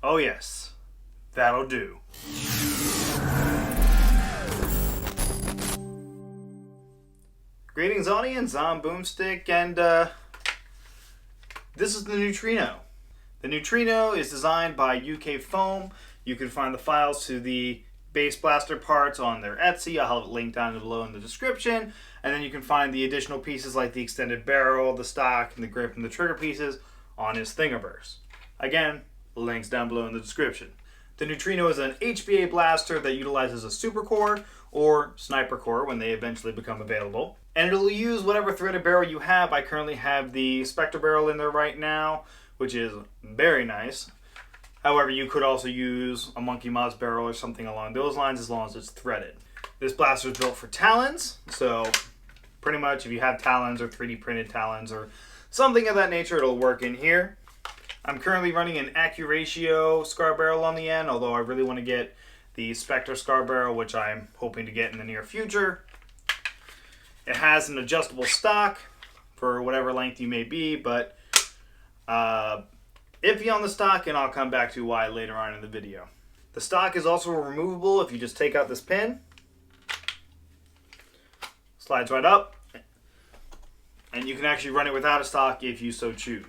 Oh yes, that'll do. Greetings audience, I'm Boomstick, and this is the Neutrino. The Neutrino is designed by UK Foam. You can find the files to the base blaster parts on their Etsy. I'll have it linked down below in the description. And then you can find the additional pieces like the extended barrel, the stock, and the grip and the trigger pieces on his Thingiverse. Again, links down below in the description. The Neutrino is an HBA blaster that utilizes a super core or sniper core when they eventually become available. And it'll use whatever threaded barrel you have. I currently have the Spectre barrel in there right now, which is very nice. However, you could also use a Monkey Moss barrel or something along those lines as long as it's threaded. This blaster is built for talons, so pretty much if you have talons or 3D printed talons or something of that nature, it'll work in here. I'm currently running an AccuRatio scar barrel on the end, although I really want to get the Spectre scar barrel, which I'm hoping to get in the near future. It has an adjustable stock for whatever length you may be, but iffy on the stock, and I'll come back to why later on in the video. The stock is also removable if you just take out this pin. Slides right up, and you can actually run it without a stock if you so choose.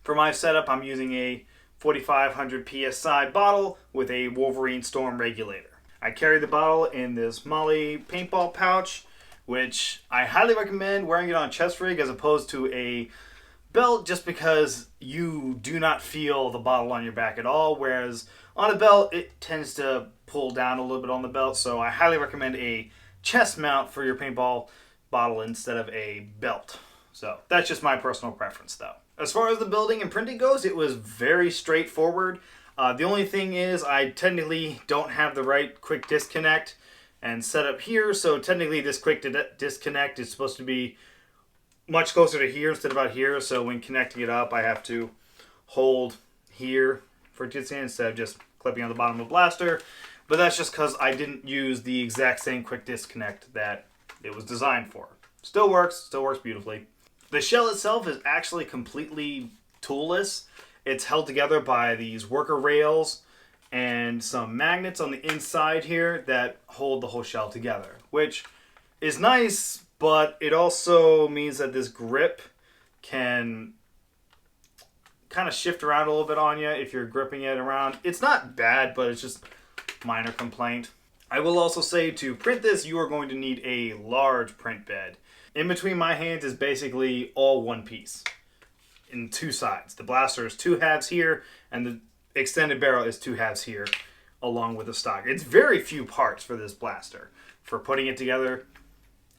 For my setup, I'm using a 4500 PSI bottle with a Wolverine Storm regulator. I carry the bottle in this Molly paintball pouch, which I highly recommend wearing it on chest rig as opposed to a belt, just because you do not feel the bottle on your back at all, whereas on a belt it tends to pull down a little bit on the belt. So I highly recommend a chest mount for your paintball bottle instead of a belt. So that's just my personal preference though. As far as the building and printing goes, it was very straightforward. The only thing is I technically don't have the right quick disconnect and set up here, so technically this quick disconnect is supposed to be much closer to here instead of out here, so when connecting it up I have to hold here for disconnect instead of just clipping on the bottom of the blaster. But that's just because I didn't use the exact same quick disconnect that it was designed for. Still works beautifully. The shell itself is actually completely toolless. It's held together by these worker rails and some magnets on the inside here that hold the whole shell together, which is nice, but it also means that this grip can kind of shift around a little bit on you if you're gripping it around. It's not bad, but it's just minor complaint. I will also say to print this, you are going to need a large print bed. In between my hands is basically all one piece in two sides. The blaster is two halves here, and the extended barrel is two halves here, along with the stock. It's very few parts for this blaster. For putting it together,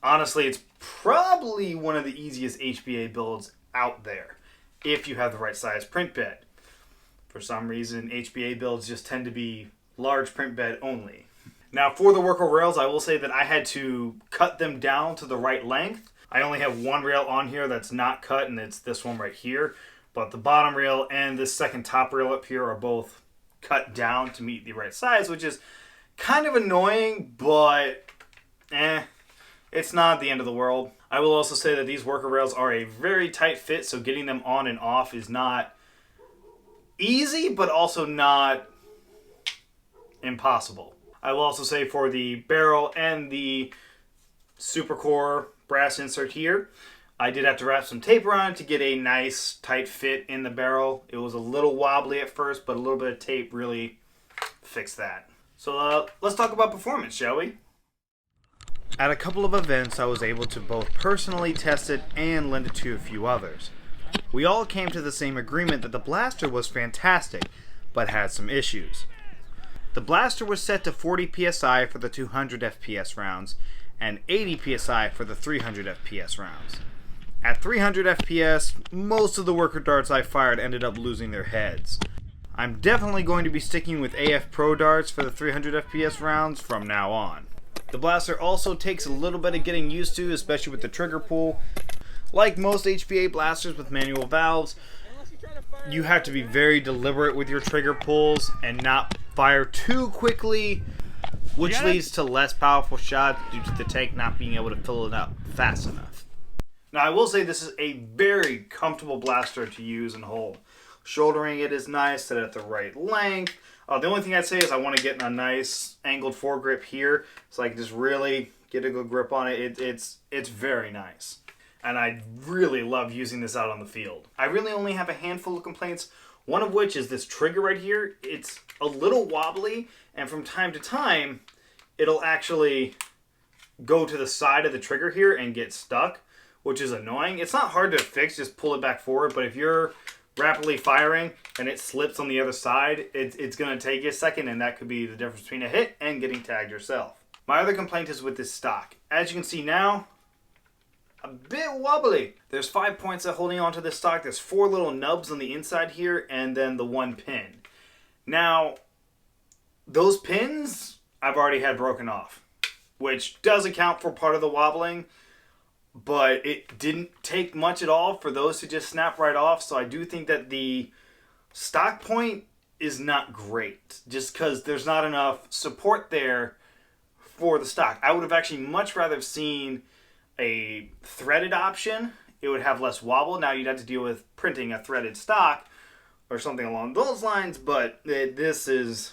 honestly, it's probably one of the easiest HBA builds out there, if you have the right size print bed. For some reason, HBA builds just tend to be large print bed only. Now for the worker rails, I will say that I had to cut them down to the right length. I only have one rail on here that's not cut, and it's this one right here. But the bottom rail and this second top rail up here are both cut down to meet the right size, which is kind of annoying, but it's not the end of the world. I will also say that these worker rails are a very tight fit, so getting them on and off is not easy, but also not impossible. I will also say for the barrel and the super core brass insert here, I did have to wrap some tape around it to get a nice tight fit in the barrel. It was a little wobbly at first, but a little bit of tape really fixed that. So let's talk about performance, shall we? At a couple of events, I was able to both personally test it and lend it to a few others. We all came to the same agreement that the blaster was fantastic, but had some issues. The blaster was set to 40 PSI for the 200 FPS rounds and 80 PSI for the 300 FPS rounds. At 300 FPS, most of the worker darts I fired ended up losing their heads. I'm definitely going to be sticking with AF Pro darts for the 300 FPS rounds from now on. The blaster also takes a little bit of getting used to, especially with the trigger pull. Like most HBA blasters with manual valves, you have to be very deliberate with your trigger pulls and not fire too quickly, which leads to less powerful shots due to the tank not being able to fill it up fast enough. Now I will say this is a very comfortable blaster to use and hold. Shouldering it is nice, set it at the right length. The only thing I'd say is I want to get a nice angled foregrip here so I can just really get a good grip on it. It's very nice. And I really love using this out on the field. I really only have a handful of complaints, one of which is this trigger right here. It's a little wobbly, and from time to time, it'll actually go to the side of the trigger here and get stuck, which is annoying. It's not hard to fix, just pull it back forward, but if you're rapidly firing and it slips on the other side, it's going to take you a second, and that could be the difference between a hit and getting tagged yourself. My other complaint is with this stock. As you can see now, a bit wobbly. There's 5 points of holding onto this stock. There's 4 little nubs on the inside here, and then the 1 pin. Now, those pins I've already had broken off, which does account for part of the wobbling, but it didn't take much at all for those to just snap right off. So I do think that the stock point is not great, just because there's not enough support there for the stock. I would have actually much rather seen a threaded option. It would have less wobble. Now you'd have to deal with printing a threaded stock or something along those lines, but this is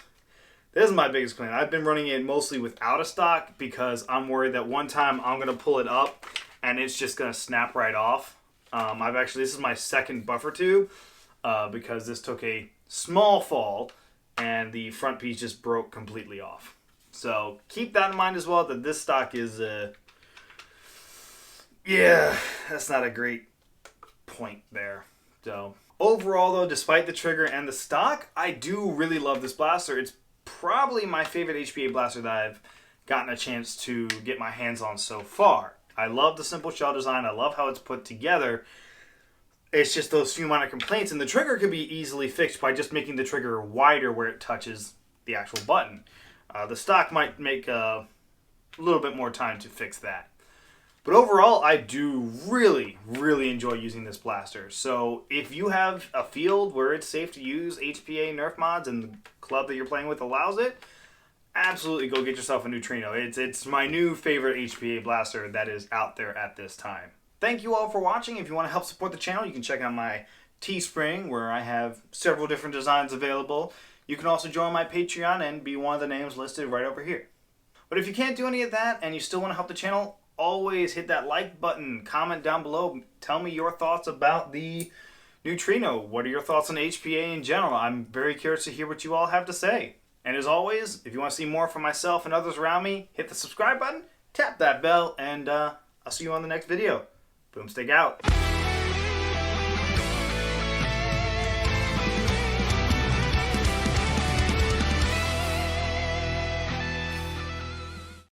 my biggest complaint. I've been running it mostly without a stock because I'm worried that one time I'm going to pull it up and it's just going to snap right off. This is my second buffer tube because this took a small fall and the front piece just broke completely off. So keep that in mind as well, that this stock is, that's not a great point there. So overall though, despite the trigger and the stock, I do really love this blaster. It's probably my favorite HPA blaster that I've gotten a chance to get my hands on so far. I love the simple shell design. I love how it's put together. It's just those few minor complaints, and the trigger could be easily fixed by just making the trigger wider where it touches the actual button. The stock might make a little bit more time to fix that. But overall, I do really, really enjoy using this blaster. So if you have a field where it's safe to use HPA Nerf mods and the club that you're playing with allows it, absolutely go get yourself a Neutrino. It's my new favorite HPA blaster that is out there at this time. Thank you all for watching. If you want to help support the channel, you can check out my Teespring, where I have several different designs available. You can also join my Patreon and be one of the names listed right over here. But if you can't do any of that and you still want to help the channel, always hit that like button, comment down below, tell me your thoughts about the Neutrino. What are your thoughts on HPA in general? I'm very curious to hear what you all have to say. And as always, if you want to see more from myself and others around me, hit the subscribe button, tap that bell, and I'll see you on the next video. Boomstick out.